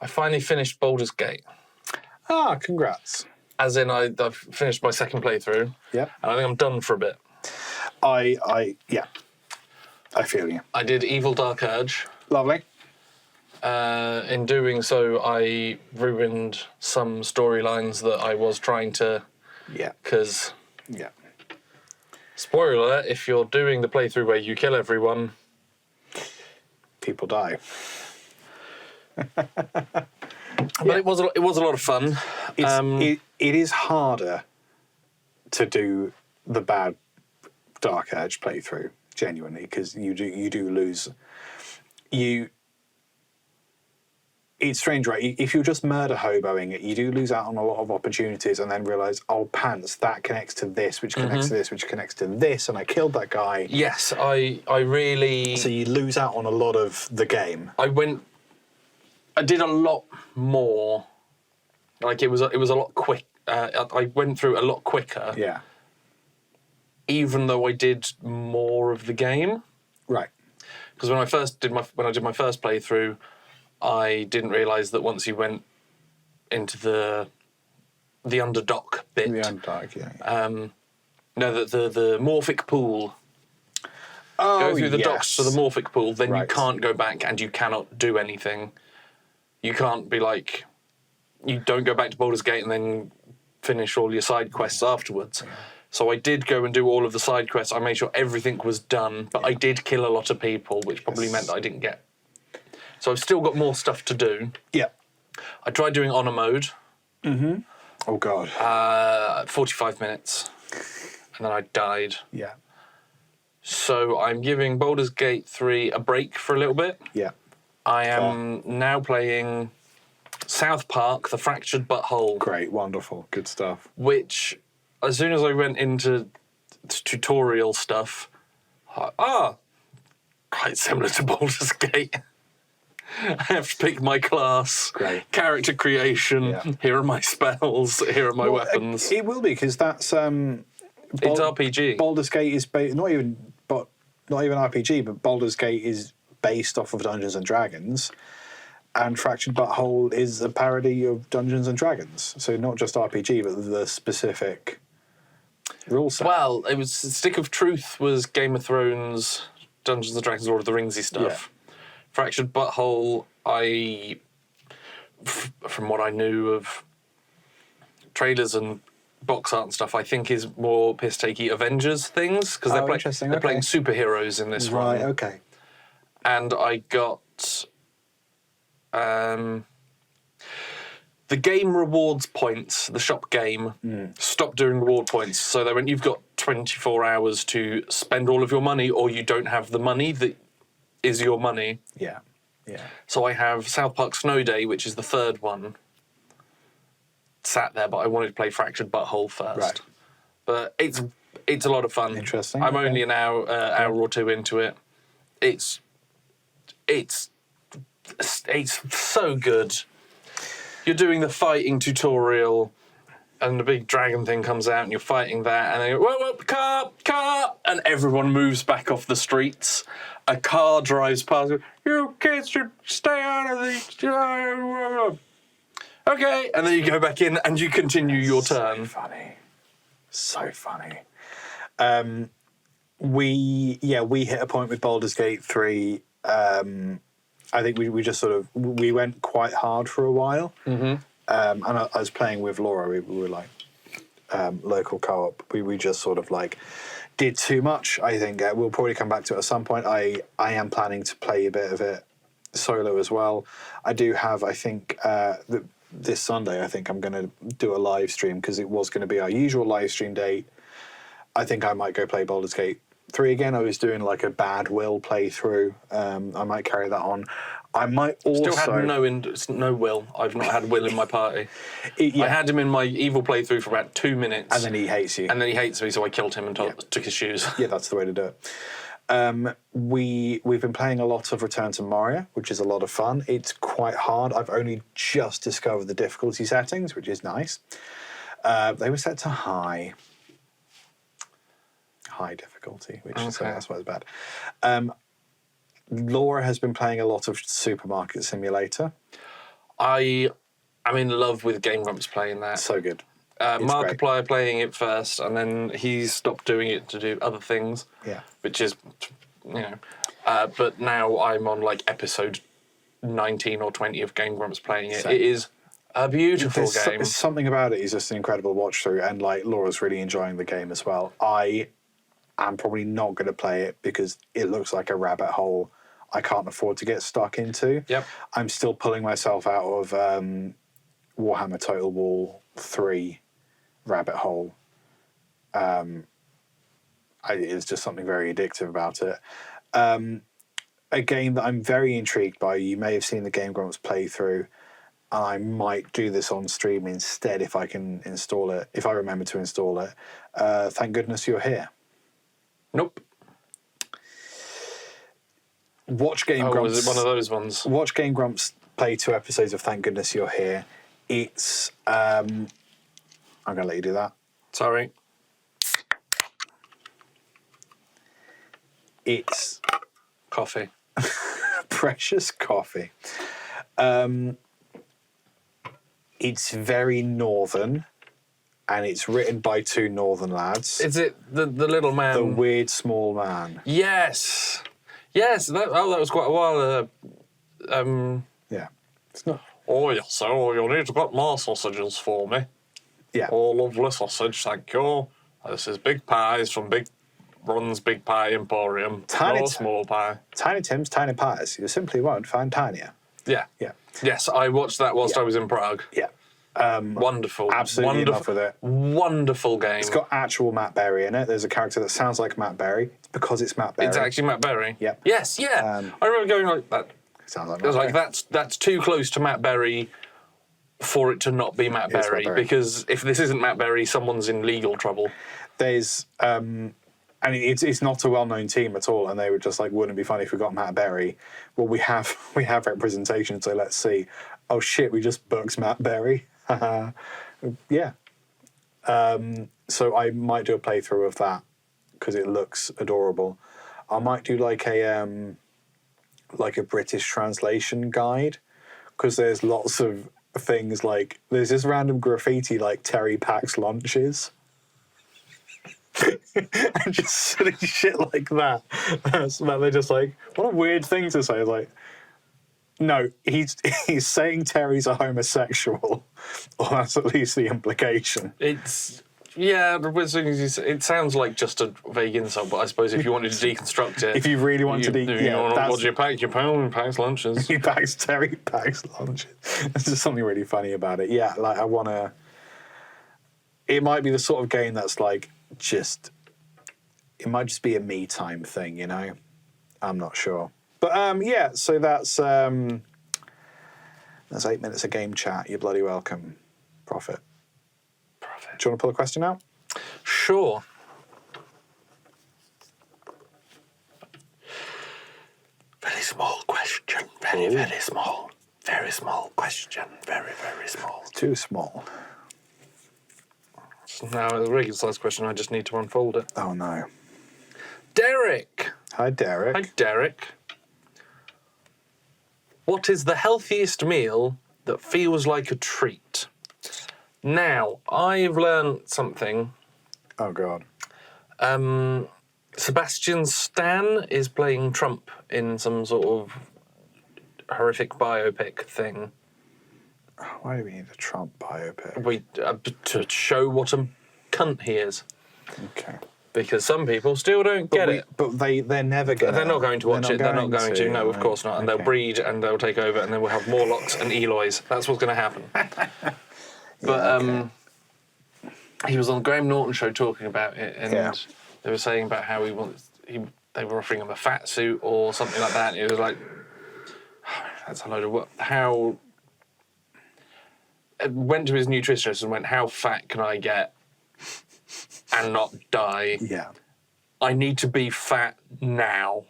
I finally finished Baldur's Gate. Ah, congrats. As in, I've finished my second playthrough. Yeah. And I think I'm done for a bit. Yeah. I feel you. I did Evil Dark Urge. Lovely. In doing so, I ruined some storylines that I was trying to... Yeah. Because... Yeah. Spoiler alert, if you're doing the playthrough where you kill everyone... People die. But it was a lot of fun. It is harder to do the bad Dark Urge playthrough, genuinely, because you do lose. It's strange, right? If you're just murder hoboing it, you do lose out on a lot of opportunities, and then realise, oh, pants, that connects to this, which connects to this, which connects to this, and I killed that guy. Yes, I really... So you lose out on a lot of the game. I did a lot more. Like, it was a lot quick. I went through a lot quicker. Yeah. Even though I did more of the game. Right. Because when I did my first playthrough, I didn't realise that once you went into the underdock bit. The underdock, yeah. No, the morphic pool. Go through the docks to the morphic pool, then you can't go back and you cannot do anything. You can't be like, you don't go back to Baldur's Gate and then finish all your side quests afterwards. Yeah. So I did go and do all of the side quests. I made sure everything was done, but I did kill a lot of people, which probably meant that I didn't get. So I've still got more stuff to do. Yeah. I tried doing honor mode. Mm-hmm. Oh, God. 45 minutes. And then I died. Yeah. So I'm giving Baldur's Gate 3 a break for a little bit. Yeah. I am now playing South Park, The Fractured Butthole. Great, wonderful, good stuff. Which, as soon as I went into tutorial stuff, quite similar to Baldur's Gate. I have to pick my class, character creation, here are my spells, here are my weapons. It will be, because that's... it's RPG. Baldur's Gate is not even RPG, but Baldur's Gate is based off of Dungeons and Dragons, and Fractured Butthole is a parody of Dungeons and Dragons. So not just RPG, but the specific rule set. Well, it was Stick of Truth was Game of Thrones, Dungeons and Dragons, Lord of the Ringsy stuff. Yeah. Fractured Butthole, from what I knew of trailers and box art and stuff, I think is more piss-takey Avengers things, because they're playing superheroes in this one. Right, okay. And I got the game rewards points, the shop game, stopped doing reward points. So they went, you've got 24 hours to spend all of your money, or you don't have the money that is your money. Yeah, yeah. So I have South Park Snow Day, which is the third one, sat there, but I wanted to play Fractured Butthole first. Right. But it's a lot of fun. Interesting. I'm only an hour or two into it. It's so good. You're doing the fighting tutorial, and the big dragon thing comes out, and you're fighting that, and then you go, whoa, car, and everyone moves back off the streets. A car drives past, you kids should stay out of the... Okay, and then you go back in, and you continue your turn. So funny. We hit a point with Baldur's Gate 3. I think we just sort of we went quite hard for a while. Mm-hmm. And I was playing with Laura. We were like local co-op. We just sort of like did too much. I think we'll probably come back to it at some point. I am planning to play a bit of it solo as well. I do have, I think, this Sunday, I think I'm going to do a live stream, because it was going to be our usual live stream date. I think I might go play Baldur's Gate 3 again. I was doing like a Bad Will playthrough. I might carry that on. I might also... Still had no Will. I've not had Will in my party. I had him in my evil playthrough for about 2 minutes. And then he hates you. And then he hates me, so I killed him and took his shoes. Yeah, that's the way to do it. We've been playing a lot of Return to Moria, which is a lot of fun. It's quite hard. I've only just discovered the difficulty settings, which is nice. They were set to high difficulty, which is that's why it's bad. Laura has been playing a lot of Supermarket Simulator. I am in love with Game Grumps playing that. So good. Markiplier playing it first, and then he's stopped doing it to do other things. Yeah. Which is, but now I'm on like episode 19 or 20 of Game Grumps playing it. Same. It is a beautiful game. There's something about it is just an incredible watch through, and like Laura's really enjoying the game as well. I am probably not going to play it because it looks like a rabbit hole I can't afford to get stuck into. Yep. I'm still pulling myself out of Warhammer Total War 3 rabbit hole. It's just something very addictive about it. A game that I'm very intrigued by, you may have seen the Game Grumps playthrough, and I might do this on stream instead if I can install it, if I remember to install it. Thank goodness you're here. Nope. Watch Game Grumps. Was it one of those ones? Watch Game Grumps play 2 episodes of Thank Goodness You're Here. It's... I'm going to let you do that. Sorry. It's... Coffee. Precious coffee. It's very northern, and it's written by 2 northern lads. Is it the little man? The weird small man. Yes. Yes. That was quite a while. Yeah. It's not... Oh, yes, so you'll need to get more sausages for me. Yeah. Oh, lovely sausage, thank you. This is Big Pies from Ron's Big Pie Emporium. Tiny No small pie. Tiny Tim's Tiny Pies. You simply won't find tinier. Yeah. Yeah. Yes, I watched that whilst I was in Prague. Yeah. Wonderful. Absolutely in love with it. Wonderful game. It's got actual Matt Berry in it. There's a character that sounds like Matt Berry. It's because it's Matt Berry. It's actually Matt Berry. Yeah. Yes, yeah. I remember going like that. Sounds like I was Matt like, Berry. that's too close to Matt Berry for it to not be Matt Berry. Berry. Because if this isn't Matt Berry, someone's in legal trouble. There's and it's not a well-known team at all, and they were just like, wouldn't it be funny if we got Matt Berry? Well, we have representation, so let's see. Oh shit, we just booked Matt Berry. Yeah. So I might do a playthrough of that because it looks adorable. I might do like a British translation guide, because there's lots of things like there's this random graffiti like Terry packs lunches. And just silly shit like that. So they're just like, what a weird thing to say. Like, no, he's saying Terry's a homosexual, or that's at least the implication. It's it sounds like just a vague insult, but I suppose if you wanted to deconstruct it, If you really want to be, what do you pack? Your packs lunches. Terry packs lunches. There's just something really funny about it. Yeah, like I want to. It might be the sort of game that's like it might just be a me time thing, you know. I'm not sure, but yeah. So that's 8 minutes of game chat. You're bloody welcome, Prophet. Do you want to pull a question out? Sure. Very small question. Very small. Very small question. Very, very small. Too small. Now, the regular size question, I just need to unfold it. Oh no. Derek. Hi, Derek. Hi, Derek. What is the healthiest meal that feels like a treat? Now, I've learned something. Oh God. Sebastian Stan is playing Trump in some sort of horrific biopic thing. Why do we need a Trump biopic? To show what a cunt he is. Okay. Because some people still don't get it. But they're never going to. They're not going to watch it. They're not going to. No, of course not. And they'll breed and they'll take over and then we'll have Morlocks and Eloys. That's what's going to happen. But he was on the Graham Norton show talking about it, and they were saying about how they were offering him a fat suit or something like that. And he was like, that's a load of work. How... Went to his nutritionist and went, how fat can I get and not die? Yeah. I need to be fat now.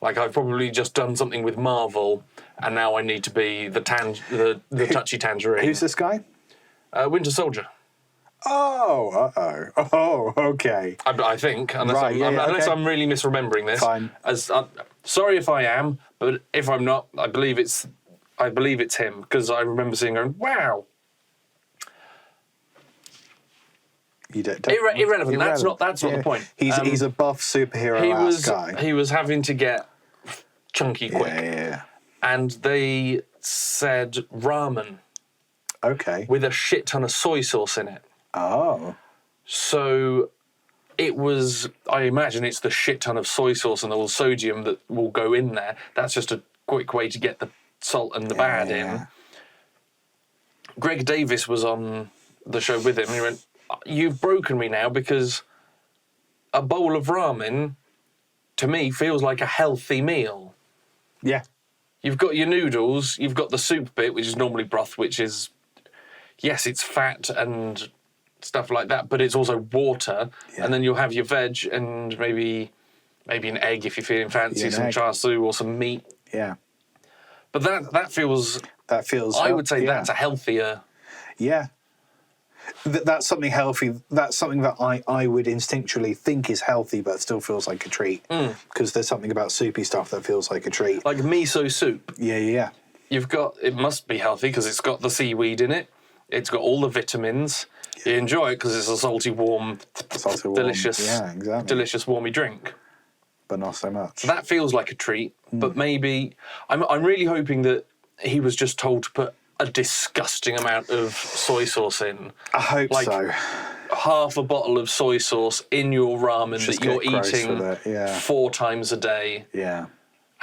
Like, I've probably just done something with Marvel, and now I need to be the touchy tangerine. Who's this guy? Winter Soldier. Oh, oh, okay. I think, unless I'm really misremembering this. Fine. Sorry if I am, but if I'm not, I believe it's I believe it's him, because I remember seeing going, wow. You don't, Irrelevant. That's not the point. He's a buff superhero guy. He was having to get chunky quick. Yeah. And they said ramen. Okay. With a shit ton of soy sauce in it. Oh. So it was, I imagine it's the shit ton of soy sauce and the sodium that will go in there. That's just a quick way to get the salt and the bad in. Greg Davis was on the show with him. He went, you've broken me now, because a bowl of ramen, to me, feels like a healthy meal. Yeah. You've got your noodles, you've got the soup bit, which is normally broth, which is, yes, it's fat and stuff like that, but it's also water. Yeah. And then you'll have your veg and maybe an egg if you're feeling fancy, some char siu or some meat. Yeah. But that feels... I would say that's a healthier... Yeah. That's something healthy. That's something that I would instinctually think is healthy, but still feels like a treat. Because there's something about soupy stuff that feels like a treat. Like miso soup. Yeah. It must be healthy because it's got the seaweed in it. It's got all the vitamins. You enjoy it because it's a salty, warm, delicious, delicious, warmy drink. But not so much. So that feels like a treat. But maybe I'm really hoping that he was just told to put a disgusting amount of soy sauce in. I hope so. Half a bottle of soy sauce in your ramen that you're eating 4 times a day. Yeah.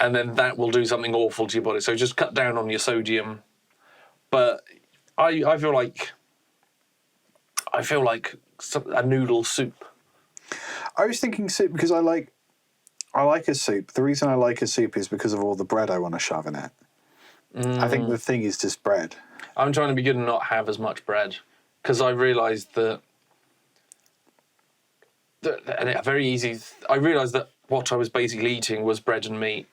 And then that will do something awful to your body. So just cut down on your sodium. But I feel like a noodle soup. I was thinking soup because I like a soup. The reason I like a soup is because of all the bread I want to shove in it. I think the thing is just bread. I'm trying to be good and not have as much bread, because I realised that I realised that what I was basically eating was bread and meat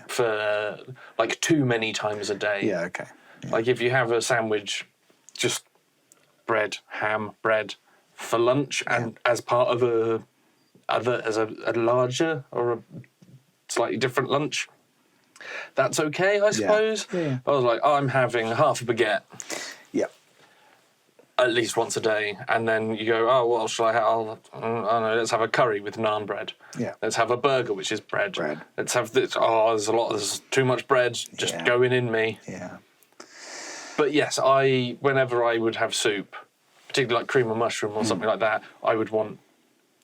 for like too many times a day. Yeah, okay. Yeah. Like if you have a sandwich, just bread, ham, bread for lunch, and as part of a larger or a slightly different lunch. That's okay, I suppose. Yeah. I was like, I'm having half a baguette. Yeah. At least once a day. And then you go, oh, what shall I have? Oh, no, let's have a curry with naan bread. Yeah. Let's have a burger, which is bread. Let's have this. Oh, there's too much bread just going in me. Yeah. But yes, whenever I would have soup, particularly like cream or mushroom or something like that, I would want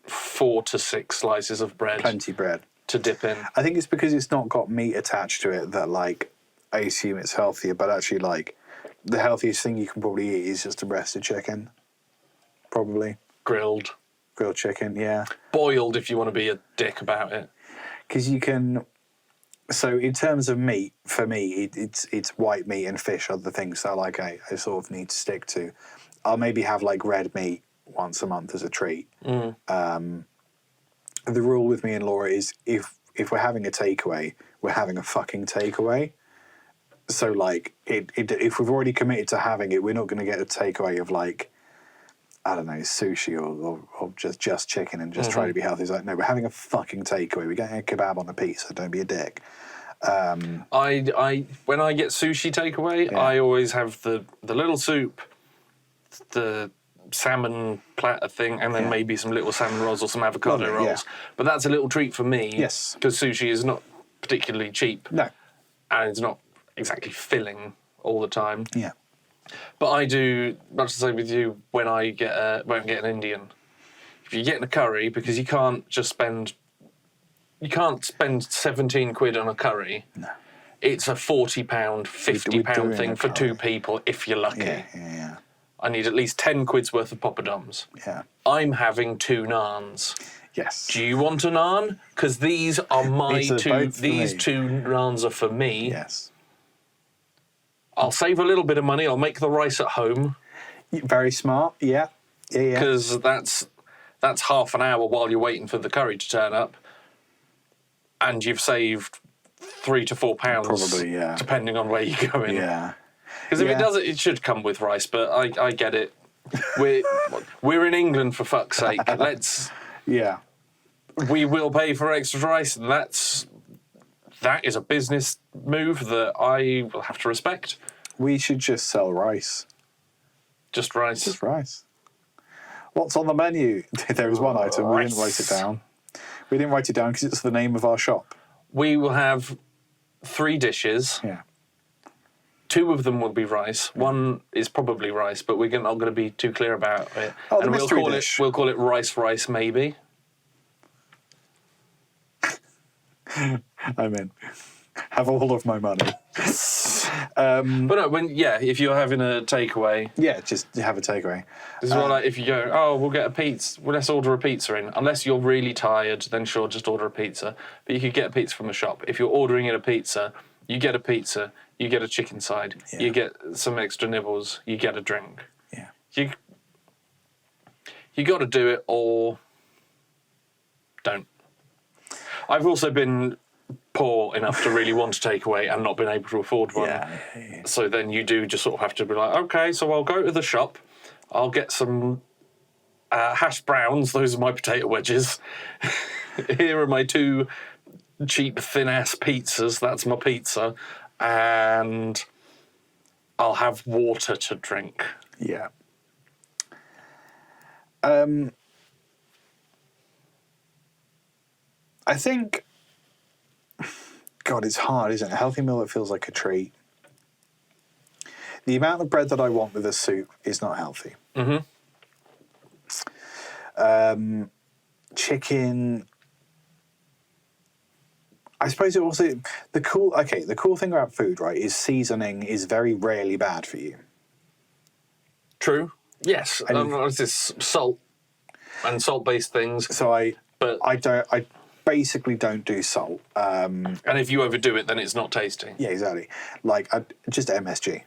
4 to 6 slices of bread. Plenty bread. To dip in. I think it's because it's not got meat attached to it that, like, I assume it's healthier, but actually, like, the healthiest thing you can probably eat is just a breast of chicken. Probably. Grilled chicken, yeah. Boiled if you want to be a dick about it. Because you can... So in terms of meat, for me, it's white meat and fish are the things that, like, I sort of need to stick to. I'll maybe have, like, red meat once a month as a treat. The rule with me and Laura is if we're having a takeaway, we're having a fucking takeaway. So, like, if we've already committed to having it, we're not going to get a takeaway of, like, I don't know, sushi or just chicken and just try to be healthy. It's like, no, we're having a fucking takeaway. We're getting a kebab on a pizza. Don't be a dick. When I get sushi takeaway, I always have the little soup, the salmon platter thing, and then maybe some little salmon rolls or some avocado rolls. But that's a little treat for me. Yes. Because sushi is not particularly cheap. No. And it's not exactly filling all the time. Yeah. But I do much the same with you when I get an Indian. If you're getting a curry, because you can't spend 17 quid on a curry. No. It's a £40, £50 thing for 2 people if you're lucky. Yeah. I need at least 10 quid's worth of poppadoms. Yeah. I'm having 2 naans. Yes. Do you want a naan? Because these are my two. These 2 naans are for me. Yes. I'll save a little bit of money. I'll make the rice at home. Very smart. Yeah. Because that's half an hour while you're waiting for the curry to turn up, and you've saved £3 to £4. Probably, yeah. Depending on where you're going. Yeah. Because if it doesn't, it should come with rice. But I get it. We're in England, for fuck's sake. Yeah. We will pay for extra rice. that is a business move that I will have to respect. We should just sell rice. Just rice. Just rice. What's on the menu? There is one item. We didn't write it down. We didn't write it down because it's the name of our shop. We will have 3 dishes. Yeah. 2 of them will be rice. 1 is probably rice, but we're not going to be too clear about it. Oh, the and mystery dish. We'll call it rice, maybe. I'm in. Have all of my money. But no, if you're having a takeaway, Yeah, just have a takeaway. this is what like if you go, oh, we'll get a pizza. Well, let's order a pizza in. Unless you're really tired, then sure, just order a pizza. But you could get a pizza from a shop. If you're ordering in a pizza, you get a pizza, you get a chicken side, Yeah. you get some extra nibbles, you get a drink. Yeah. You got to do it or don't. I've also been poor enough to really want a takeaway and not been able to afford one. Yeah. So then you do just sort of have to be like, okay, so I'll go to the shop, I'll get some hash browns, those are my potato wedges. Here are my 2 cheap thin-ass pizzas, that's my pizza, and I'll have water to drink. Yeah. I think, God, it's hard, isn't it? A healthy meal that feels like a treat. The amount of bread that I want with a soup is not healthy. Mm-hmm. Chicken. I suppose it also the cool thing about food, right, is seasoning is very rarely bad for you. True. Yes. It's this salt and salt-based things. So I basically don't do salt. And if you overdo it, then it's not tasty. Yeah, exactly. Like just MSG.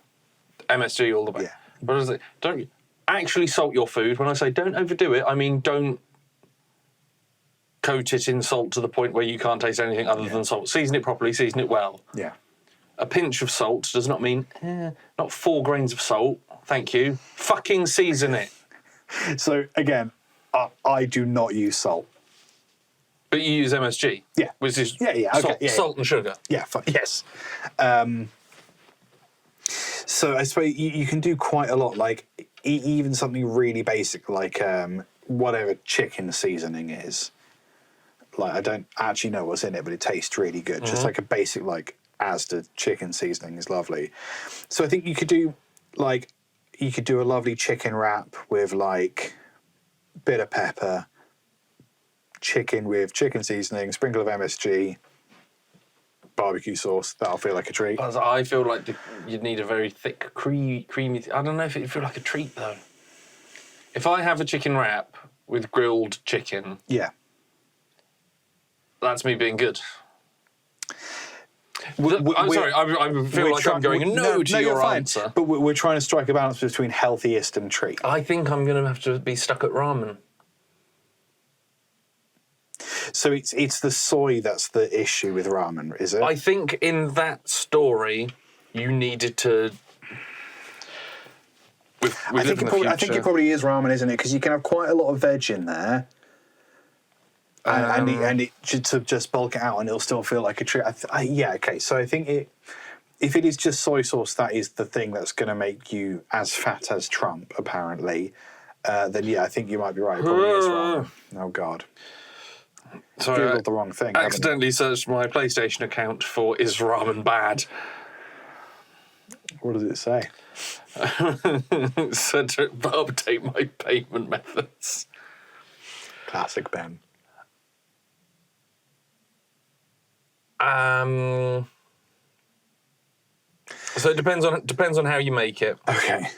MSG all the way. Yeah. But is it, don't actually salt your food. When I say don't overdo it, I mean don't coat it in salt to the point where you can't taste anything other than salt. Season it properly, season it well. Yeah. A pinch of salt does not mean, not 4 grains of salt, thank you. Fucking season it. So, again, I do not use salt. But you use MSG? Yeah. Which is salt and sugar. Yeah, yes. So I suppose you can do quite a lot, like even something really basic, like whatever chicken seasoning is. Like, I don't actually know what's in it, but it tastes really good. Mm-hmm. Just like a basic, like, Asda chicken seasoning is lovely. So I think you could do a lovely chicken wrap with, like, bit of pepper, chicken with chicken seasoning, sprinkle of MSG, barbecue sauce. That'll feel like a treat. I feel like you'd need a very thick, creamy... I don't know if it'd feel like a treat, though. If I have a chicken wrap with grilled chicken... Yeah. That's me being good. I'm sorry, I feel like I'm going no to your answer. But we're trying to strike a balance between healthiest and treat. I think I'm going to have to be stuck at ramen. So it's the soy that's the issue with ramen, is it? I think in that story, you needed to... I think it probably is ramen, isn't it? Because you can have quite a lot of veg in there. And it should just bulk it out, and it'll still feel like a treat. Okay. So I think if it is just soy sauce, that is the thing that's going to make you as fat as Trump, apparently. Then yeah, I think you might be right. It probably is ramen. Oh God. Sorry, Googled the wrong thing. Accidentally searched my PlayStation account for "Is ramen bad?" What does it say? It said to update my payment methods. Classic Ben. So it depends on how you make it. Okay.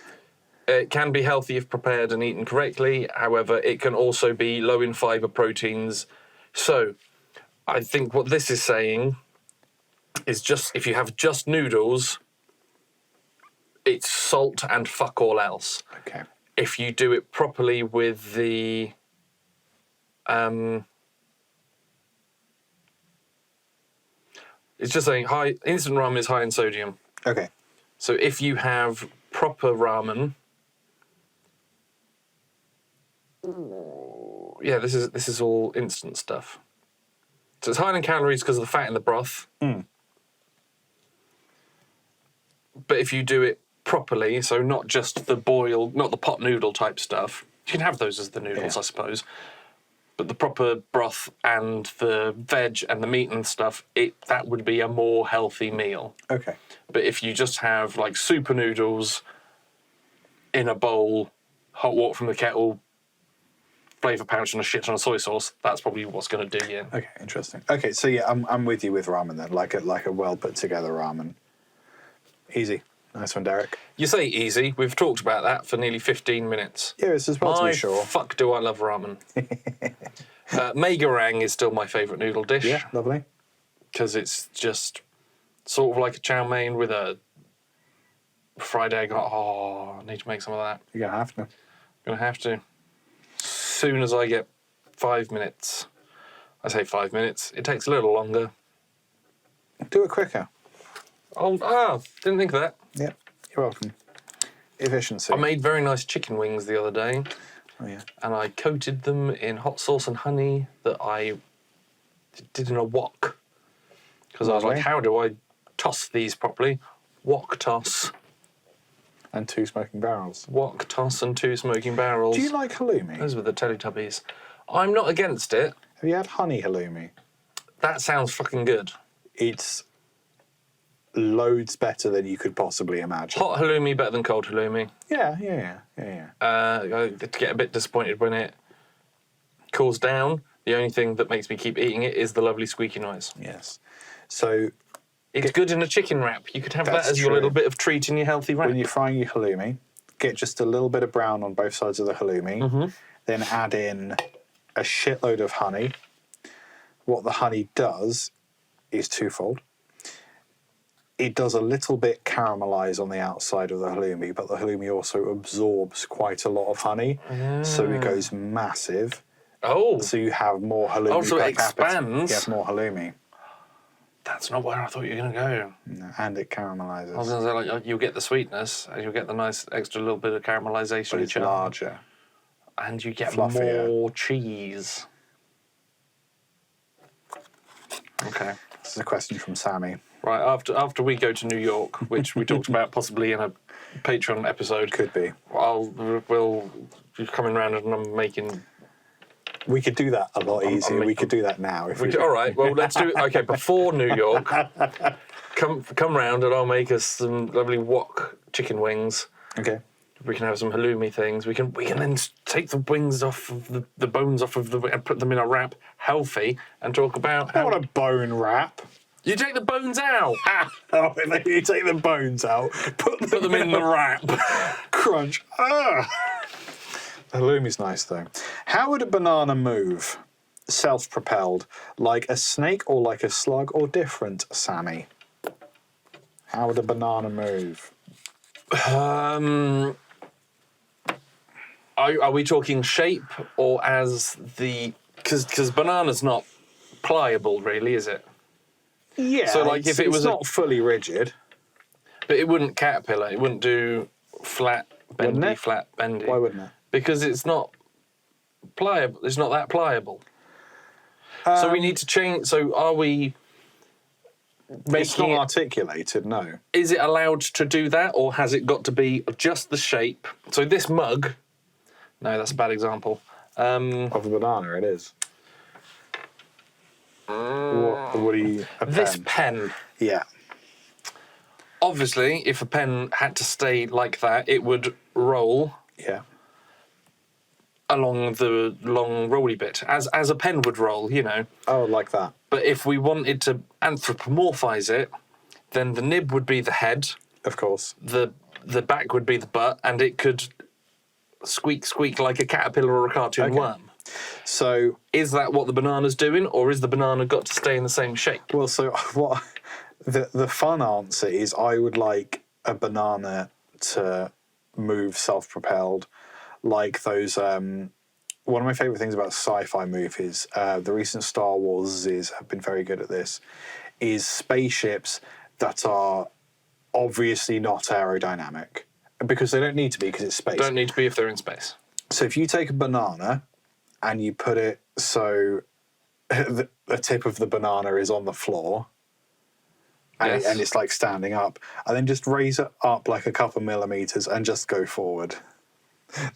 It can be healthy if prepared and eaten correctly. However, it can also be low in fiber proteins. So, I think what this is saying is just if you have just noodles, it's salt and fuck all else. Okay. If you do it properly with the it's just saying instant ramen is high in sodium. Okay. So if you have proper ramen, yeah, this is all instant stuff. So it's high in calories because of the fat in the broth. Mm. But if you do it properly, so not just the boiled, not the pot noodle type stuff, you can have those as the noodles, I suppose. But the proper broth and the veg and the meat and stuff, that would be a more healthy meal. Okay. But if you just have like super noodles in a bowl, hot water from the kettle, flavour pouch and a shit ton of soy sauce, that's probably what's going to do you in. Okay, interesting. Okay, so yeah, I'm with you with ramen then, like a well put together ramen. Easy. Nice one, Derek. You say easy. We've talked about that for nearly 15 minutes. Yeah, it's as well to be sure. Fuck do I love ramen. Megarang is still my favourite noodle dish. Yeah, lovely. Because it's just sort of like a chow mein with a fried egg. Oh, I need to make some of that. You're going to have to. Going to have to. As soon as I get 5 minutes. I say 5 minutes. It takes a little longer. Do it quicker. Didn't think of that. Yeah, you're welcome. Efficiency. I made very nice chicken wings the other day. Oh, yeah. And I coated them in hot sauce and honey that I did in a wok. Because I was like, how do I toss these properly? Wok toss. And 2 smoking barrels. Wok toss and 2 smoking barrels. Do you like halloumi? Those were the Teletubbies. I'm not against it. Have you had honey halloumi? That sounds fucking good. It's loads better than you could possibly imagine. Hot halloumi better than cold halloumi. Yeah. I get a bit disappointed when it cools down. The only thing that makes me keep eating it is the lovely squeaky noise. Yes. So it's good in a chicken wrap. You could have that That's as your true. little bit of treat in your healthy wrap. when you're frying your halloumi, get just a little bit of brown on both sides of the halloumi, then add in a shitload of honey. What the honey does is twofold. It does a little bit caramelise on the outside of the halloumi, but the halloumi also absorbs quite a lot of honey, so it goes massive. Oh. So you have more halloumi. Oh, so it per capita. expands? You have more halloumi. That's not where I thought you were going to go. No, and it caramelizes. I was going to say, like, you'll get the sweetness, and you'll get the nice extra little bit of caramelisation. But it's charm, larger. and you get fluffier. more cheese. Okay. This is a question from Sammy. Right, after we go to New York, which we talked about possibly in a Patreon episode, Could be. we'll be coming round and I'm making... We could do that a lot easier. We could do that now. If we All right, well, let's do it. Okay, before New York, come round and I'll make us some lovely wok chicken wings. Okay. We can have some halloumi things. We can then take the wings off of the bones off of and put them in a wrap, healthy, and talk about I how... want a bone wrap. You take the bones out! Oh, you take the bones out, put Put them in the wrap. crunch. Ah! The halloumi's nice, though. How would a banana move? Self-propelled, like a snake or like a slug, or different, Sammy? How would a banana move? Are we talking shape or as the... Because banana's not pliable, really, is it? Yeah, So, like, if it was it's not fully rigid. But it wouldn't caterpillar. It wouldn't do flat, Wouldn't bendy, it? flat, bendy. Why wouldn't it? Because it's not pliable. It's not that pliable. So we need to change... So are we It's making not it... articulated, no. Is it allowed to do that, or has it got to be just the shape? So this mug... No, that's a bad example. Of a banana, it is. What do you... A pen? This pen... Yeah. Obviously, if a pen had to stay like that, it would roll Yeah. along the long rolly bit, as a pen would roll, you know. Oh, like that. But if we wanted to anthropomorphise it, then the nib would be the head, Of course. the back would be the butt, and it could squeak like a caterpillar or a cartoon worm. So, Is that what the banana's doing, or is the banana got to stay in the same shape? well, so what... The fun answer is I would like a banana to move self-propelled, like those... one of my favourite things about sci-fi movies, the recent Star Warses have been very good at this, is spaceships that are obviously not aerodynamic. Because they don't need to be, because it's space. Don't need to be if they're in space. So if you take a banana and you put it so the tip of the banana is on the floor, and, Yes. and it's like standing up, and then just raise it up like a couple millimeters and just go forward.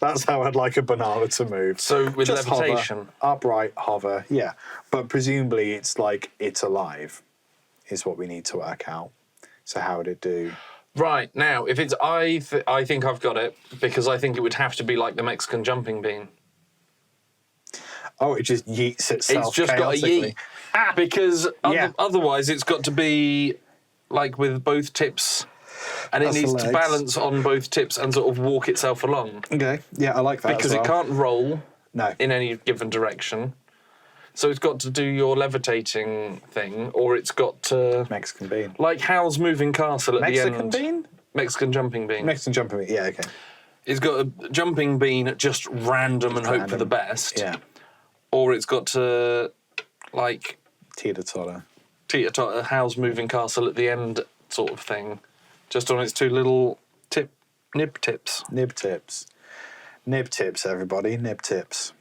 That's how I'd like a banana to move. So with just levitation. hover, upright, hover, yeah. But presumably it's like it's alive, is what we need to work out. So how would it do? Right, now, if it's I think I've got it, because I think it would have to be like the Mexican jumping bean. Oh, it just yeets itself. It's just got a yeet. Because Yeah. otherwise it's got to be like with both tips, and it That's the needs to legs. balance on both tips and sort of walk itself along. Okay, yeah, I like that. Because as well. it can't roll No. in any given direction. So it's got to do your levitating thing, or it's got to... Mexican bean. Like Hal's moving castle at the end. Mexican bean? Mexican jumping bean. Mexican jumping bean, yeah, okay. It's got a jumping bean at just random and hope for random. the best. Yeah. Or it's got to, like, Teeter-totter. teeter-totter Hal's moving castle at the end sort of thing. Just on its two little nib tips. Nib tips. Nib tips, everybody. Nib tips.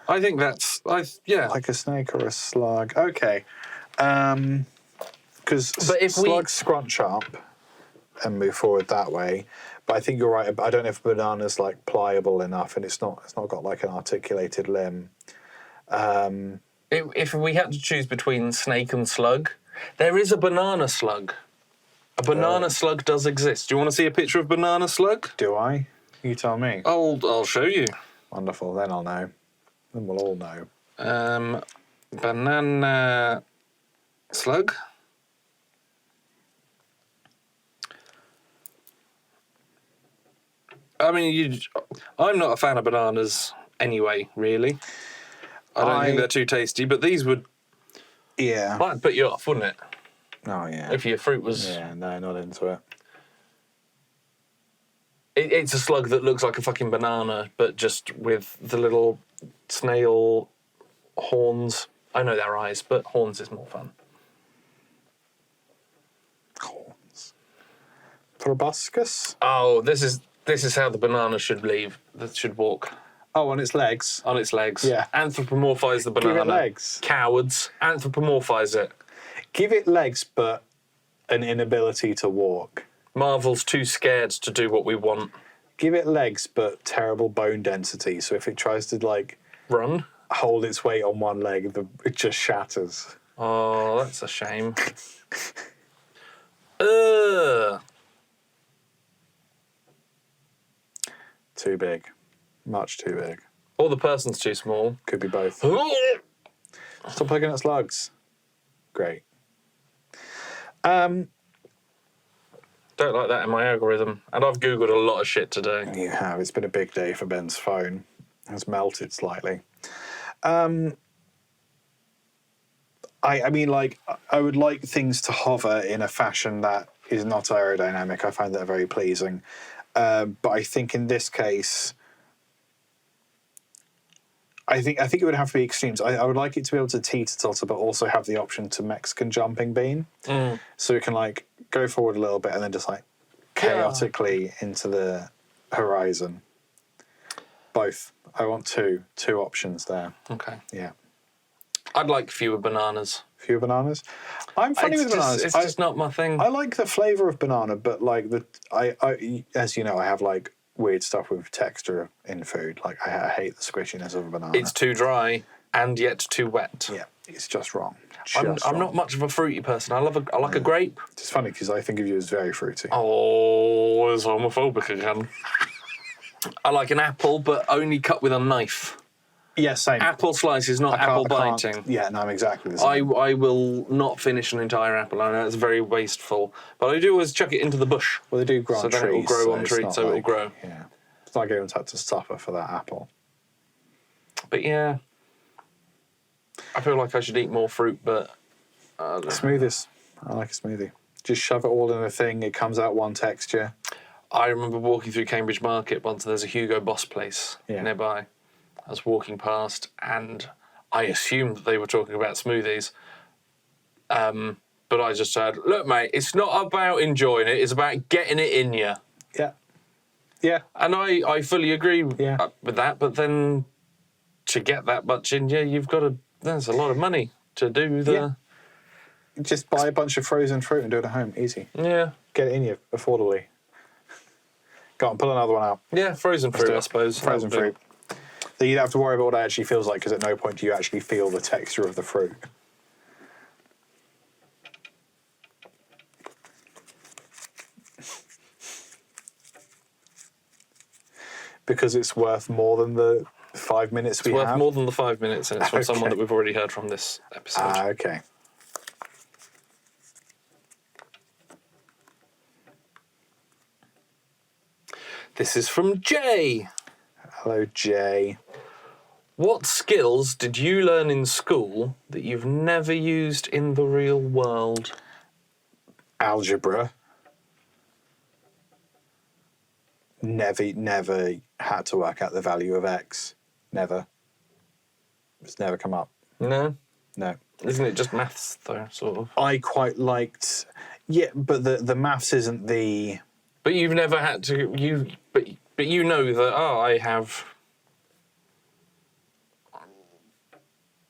I think that's... yeah. Like a snake or a slug. Okay. Because But if slugs scrunch up and move forward that way. But I think you're right. I don't know if a banana's like pliable enough, and it's not got like an articulated limb. If we had to choose between snake and slug, there is a banana slug. A banana slug does exist. Do you want to see a picture of banana slug? Do I? You tell me. I'll show you. Wonderful. Then I'll know. Then we'll all know. Banana slug. I mean, I'm not a fan of bananas anyway, really. I don't think they're too tasty, but these would... Yeah. That'd put you off, wouldn't it? Oh, yeah. If your fruit was... Yeah, no, not into it. It's a slug that looks like a fucking banana, but just with the little snail horns. I know they're eyes, but horns is more fun. Horns. Proboscis? Oh, this is how the banana should walk. Oh, on its legs. On its legs. Yeah. Anthropomorphise the banana. Give it legs. Cowards. Anthropomorphise it. Give it legs, but an inability to walk. Marvel's too scared to do what we want. Give it legs, but terrible bone density. So if it tries to, like, Run? hold its weight on one leg, it just shatters. Oh, that's a shame. Ugh. Too big. Much too big. Or the person's too small. Could be both. Stop looking at slugs. Great. Don't like that in my algorithm. And I've Googled a lot of shit today. You have. It's been a big day for Ben's phone. It's melted slightly. I mean, like, I would like things to hover in a fashion that is not aerodynamic. I find that very pleasing. But I think in this case, I think it would have to be extremes. I would like it to be able to teeter-totter, but also have the option to Mexican jumping bean. So it can, like, go forward a little bit and then just, like, chaotically into the horizon. Both. I want two options there. Okay. Yeah. I'd like fewer bananas. Fewer bananas. I'm funny with bananas. It's just not my thing. I like the flavour of banana, but like I as you know, I have like weird stuff with texture in food. Like I hate the squishiness of a banana. It's too dry and yet too wet. Yeah, it's just wrong. I'm not much of a fruity person. I like a grape. It's funny because I think of you as very fruity. Oh, it's homophobic again. I like an apple, but only cut with a knife. Yeah, same. Apple slices, not apple biting. Yeah, no, I'm exactly the same. I will not finish an entire apple. I know it's very wasteful, but I do always chuck it into the bush. Well, they do grow on trees. So then it will grow on it's trees, not so it will like- grow. Yeah. It's like everyone's had to suffer for that apple. But yeah, I feel like I should eat more fruit, but... Smoothies. I like a smoothie. Just shove it all in a thing. It comes out one texture. I remember walking through Cambridge Market once. There's a Hugo Boss place nearby. I was walking past and I assumed that they were talking about smoothies. But I just said, look, mate, it's not about enjoying it. It's about getting it in you. Yeah. Yeah. And I fully agree with that. But then to get that much in you, you've got to... There's a lot of money. to do the... Yeah. Just buy a bunch of frozen fruit and do it at home. Easy. Yeah. Get it in you affordably. Go on, pull another one out. Yeah, frozen fruit, I suppose. Frozen fruit. So you don't have to worry about what it actually feels like, because at no point do you actually feel the texture of the fruit. Because it's worth more than the 5 minutes we have? It's worth more than the 5 minutes, and it's from someone Okay. that we've already heard from this episode. Ah, okay. This is from Jay. Hello, Jay. What skills did you learn in school that you've never used in the real world? Algebra. Never had to work out the value of x. Never. It's never come up. No? No. Isn't it just maths, though, sort of? I quite liked... Yeah, but the maths isn't the... But you've never had to... But you know that, I have...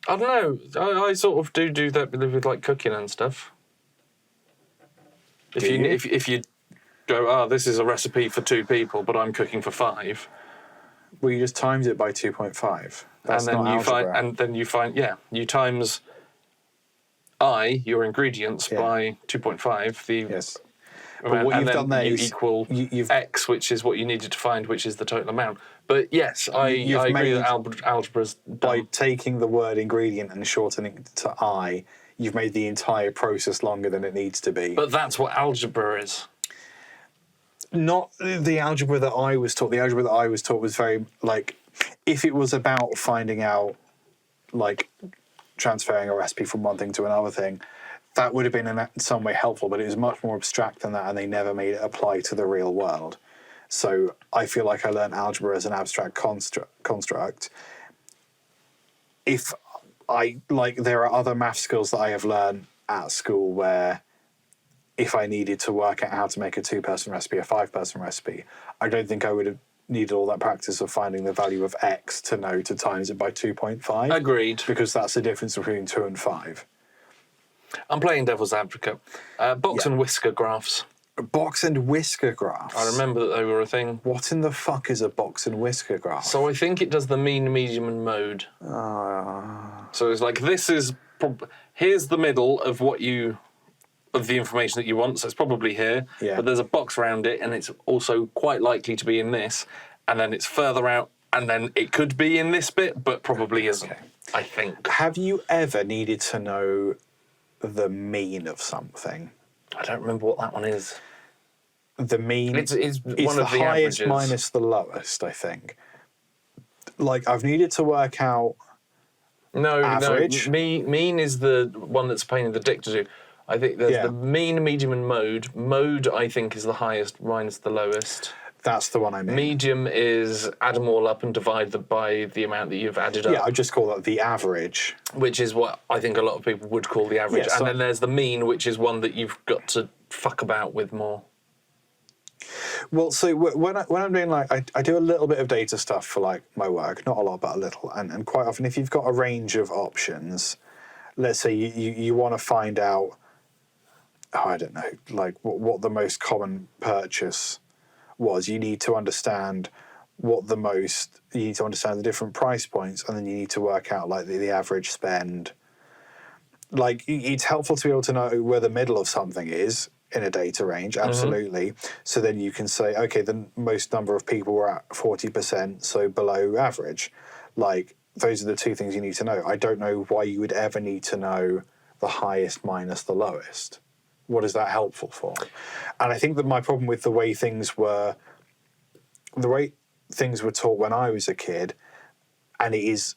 I don't know. I sort of do that with like cooking and stuff. If you go, this is a recipe for 2 people, but I'm cooking for 5. Well, you just times it by 2.5. That's and then not you algebra. you times your ingredients by 2.5. Yes. But what you've done there you is equal you've x, which is what you needed to find, which is the total amount. But yes, I agree that algebra's done. By taking the word ingredient and shortening it to I, you've made the entire process longer than it needs to be. But that's what algebra is. Not the algebra that I was taught. The algebra that I was taught was very, like, if it was about finding out, like, transferring a recipe from one thing to another thing, that would have been in some way helpful, but it was much more abstract than that, and they never made it apply to the real world. So I feel like I learned algebra as an abstract construct. If I, like, there are other math skills that I have learned at school where if I needed to work out how to make a 2-person recipe, a 5-person recipe, I don't think I would have needed all that practice of finding the value of x to know to times it by 2.5. Agreed. Because that's the difference between 2 and 5. I'm playing devil's advocate. Box and whisker graphs. Box and whisker graphs? I remember that they were a thing. What in the fuck is a box and whisker graph? So I think it does the mean, medium, and mode. So it's like, this is... here's the middle of of the information that you want, so it's probably here. Yeah. But there's a box around it, and it's also quite likely to be in this. And then it's further out, and then it could be in this bit, but probably isn't, I think. Have you ever needed to know the mean of something? I don't remember what that one is. The mean it's the one of the highest averages. minus the lowest, I think. Like, I've needed to work out average. No, mean is the one that's a pain in the dick to do. I think there's the mean, medium, and mode. Mode, I think, is the highest minus the lowest. That's the one I mean. Medium is add them all up and divide them by the amount that you've added up. Yeah, I just call that the average. Which is what I think a lot of people would call the average. Yeah, so and then there's the mean, which is one that you've got to fuck about with more. Well, so when I'm doing, like, I do a little bit of data stuff for, like, my work, not a lot, but a little. And quite often, if you've got a range of options, let's say you want to find out, I don't know, like, what the most common purchase was, you need to understand you need to understand the different price points, and then you need to work out, like, the average spend. Like, it's helpful to be able to know where the middle of something is in a data range, absolutely. Mm-hmm. So then you can say, okay, the most number of people were at 40%, so below average. Like, those are the 2 things you need to know. I don't know why you would ever need to know the highest minus the lowest. What is that helpful for? And I think that my problem with the way things were taught when I was a kid, and it's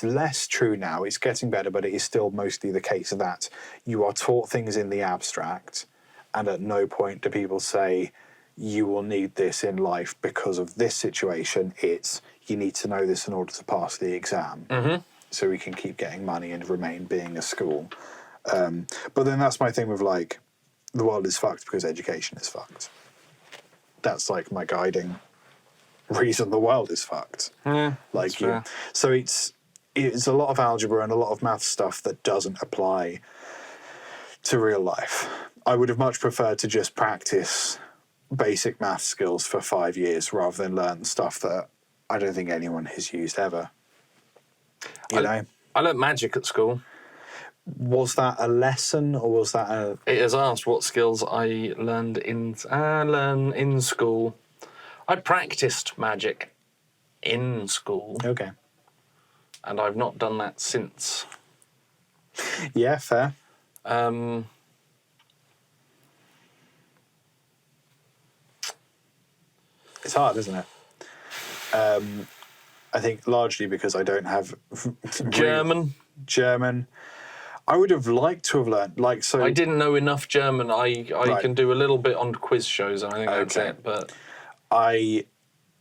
less true now, it's getting better, but it is still mostly the case that you are taught things in the abstract, and at no point do people say, you will need this in life because of this situation. It's, you need to know this in order to pass the exam. Mm-hmm. So we can keep getting money and remain being a school. But then that's my thing with, like, the world is fucked because education is fucked. That's, like, my guiding reason the world is fucked. Yeah, like, so it's a lot of algebra and a lot of math stuff that doesn't apply to real life. I would have much preferred to just practice basic math skills for 5 years rather than learn stuff that I don't think anyone has used ever. You know? I learnt magic at school. Was that a lesson or was that a... It has asked what skills I learned in school. I practiced magic in school. Okay. And I've not done that since. Yeah, fair. It's hard, isn't it? I think largely because I don't have German. I would have liked to have learned, like, so... I didn't know enough German. I Right. can do a little bit on quiz shows, and I think that's it, but... I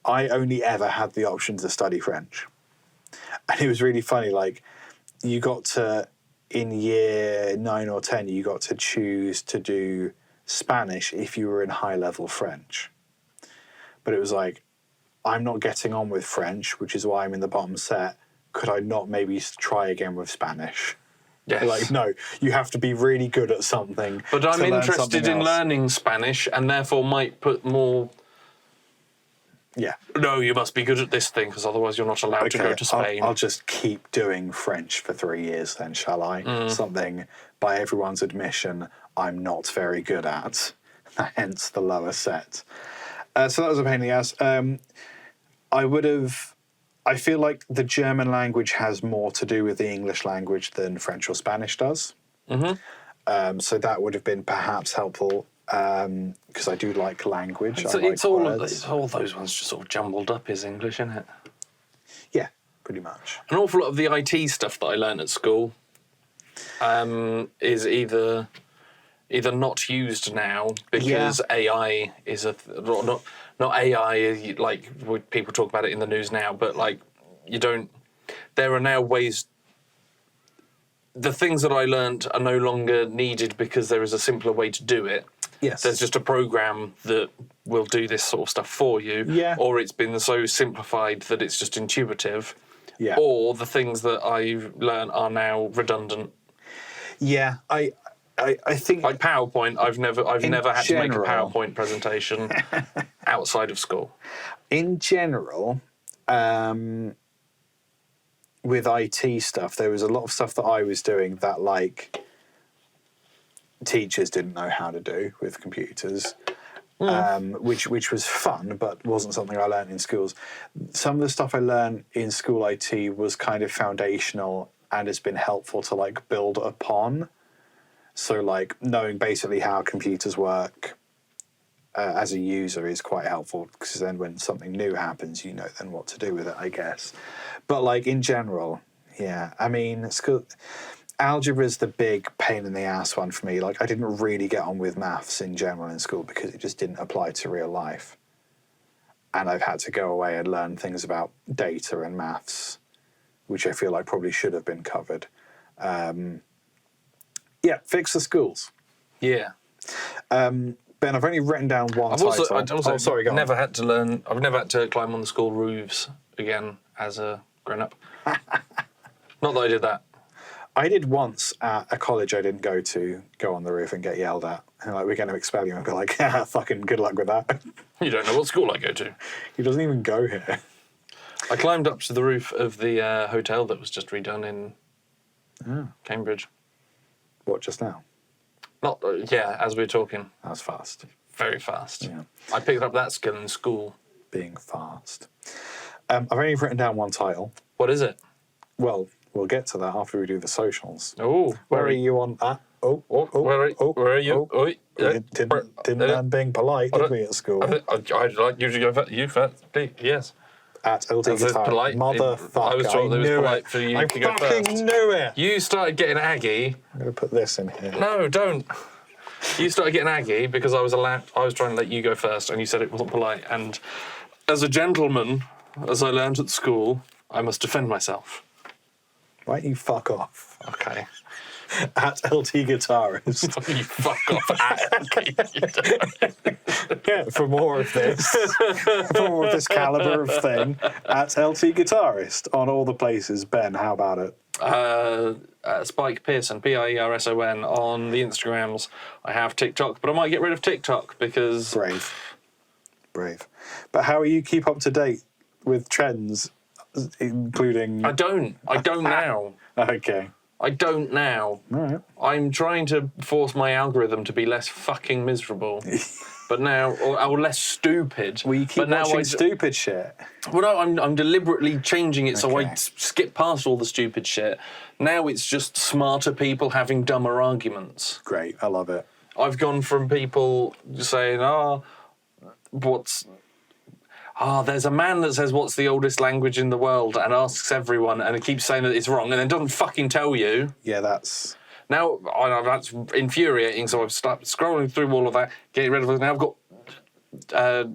only ever had the option to study French. And it was really funny, like, you got to, in year 9 or 10, you got to choose to do Spanish if you were in high-level French. But it was like, I'm not getting on with French, which is why I'm in the bottom set. Could I not maybe try again with Spanish? Yes. Like, no, you have to be really good at something. But I'm to learn interested something in else. learning Spanish, and therefore might put more... Yeah. No, you must be good at this thing, because otherwise you're not allowed to go to Spain. I'll just keep doing French for 3 years then, shall I? Something, by everyone's admission, I'm not very good at. Hence the lower set. So that was a pain in the ass. I feel like the German language has more to do with the English language than French or Spanish does. Mm-hmm. So that would have been perhaps helpful, because I do like language. It's all those ones just sort of jumbled up is English, isn't it? Yeah, pretty much. An awful lot of the IT stuff that I learned at school is either not used now because AI is not AI like people talk about it in the news now, but like there are now ways. The things that I learnt are no longer needed because there is a simpler way to do it. Yes. There's just a program that will do this sort of stuff for you. Yeah. Or it's been so simplified that it's just intuitive. Yeah. Or the things that I've learnt are now redundant. Yeah, I think Like PowerPoint, I've never had to make a general- PowerPoint presentation outside of school. in general, with IT stuff, there was a lot of stuff that I was doing that like teachers didn't know how to do with computers, which was fun, but wasn't something I learned in schools. Some of the stuff I learned in school IT was kind of foundational and has been helpful to like build upon. So like knowing basically how computers work as a user is quite helpful, because then when something new happens, you know then what to do with it, I guess. But like in general, yeah, I mean, algebra is the big pain in the ass one for me. Like I didn't really get on with maths in general in school because it just didn't apply to real life. And I've had to go away and learn things about data and maths, which I feel like probably should have been covered. Yeah, fix the schools. Yeah. Ben, I've only written down one I've title. also Sorry, go on. never had to learn. I've never had to climb on the school roofs again as a grown-up. Not that I did that. I did once at a college I didn't go to, go on the roof and get yelled at. And like, we're going to expel you. And I'd be like, yeah, fucking good luck with that. You don't know what school I go to. He doesn't even go here. I climbed up to the roof of the hotel that was just redone in Cambridge. What, just now? Not as we were talking. That was fast. Very fast. Yeah. I picked up that skill in school. Being fast. I've only written down one title. What is it? Well, we'll get to that after we do the socials. Oh, Where are you on that? Where are you? We didn't learn being polite, did we, at school? I'd like you to go first. You first, please. Yes. At LT That's Guitar. polite. Motherfucker, I was told it was knew polite it. for you I to go fucking first. knew it. You started getting aggy. I'm going to put this in here. No, don't. You started getting aggy because I was trying to let you go first, and you said it wasn't polite. And as a gentleman, as I learned at school, I must defend myself. Why don't you fuck off? Okay. At LT Guitarist. You fuck off. For more of this, for more of this caliber of thing, at LT Guitarist on all the places. Ben, how about it? Spike Pearson, Pierson, on the Instagrams. I have TikTok, but I might get rid of TikTok because... Brave. But how are you keep up to date with trends, including... I don't now. Okay. I don't now. All right. I'm trying to force my algorithm to be less fucking miserable. But now, or less stupid. Well, you keep watching stupid shit. Well, no, I'm deliberately changing it so I skip past all the stupid shit. Now it's just smarter people having dumber arguments. Great, I love it. I've gone from people saying, there's a man that says what's the oldest language in the world and asks everyone and it keeps saying that it's wrong and then doesn't fucking tell you. Yeah, that's... Now, I know that's infuriating, so I've started scrolling through all of that, getting rid of it. Now I've got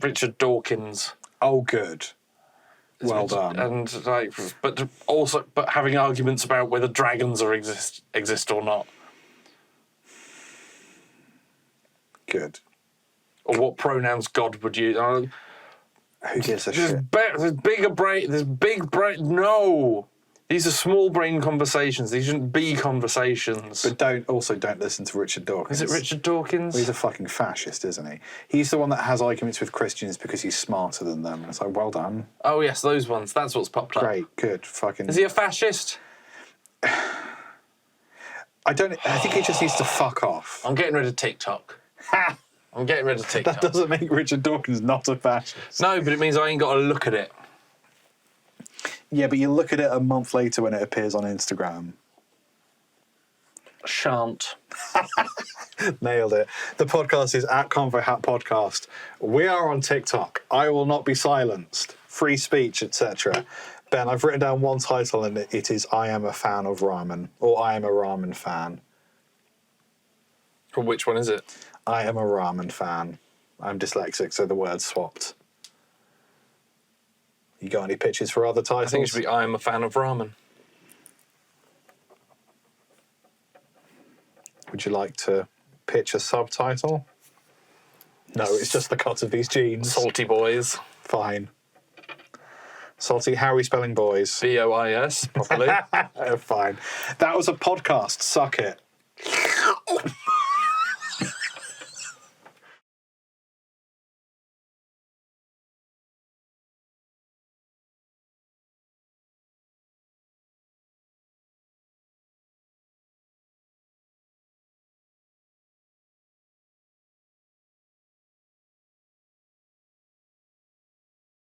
Richard Dawkins. Oh, good. Well done. And but having arguments about whether dragons exist or not. Good. Or what pronouns God would use. Who gives a shit? There's bigger brain. There's big brain. No. These are small brain conversations. These shouldn't be conversations. But don't listen to Richard Dawkins. Is it Richard Dawkins? Well, he's a fucking fascist, isn't he? He's the one that has arguments with Christians because he's smarter than them. And it's like, well done. Oh, yes, those ones. That's what's popped up. Great, good, fucking... Is he a fascist? I think he just needs to fuck off. I'm getting rid of TikTok. I'm getting rid of TikTok. That doesn't make Richard Dawkins not a fascist. No, but it means I ain't got to look at it. Yeah, but you look at it a month later when it appears on Instagram. Shan't. Nailed it. The podcast is at Convo Hat Podcast. We are on TikTok. I will not be silenced. Free speech, etc. Ben, I've written down one title and it is I am a fan of ramen, or I am a ramen fan. Well, which one is it? I am a ramen fan. I'm dyslexic, so the word's swapped. You got any pitches for other titles? I think it should be I am a fan of ramen. Would you like to pitch a subtitle? No, it's just the cut of these jeans. Salty Boys. Fine. Salty, how are we spelling boys? BOIS, properly. Fine. That was a podcast. Suck it.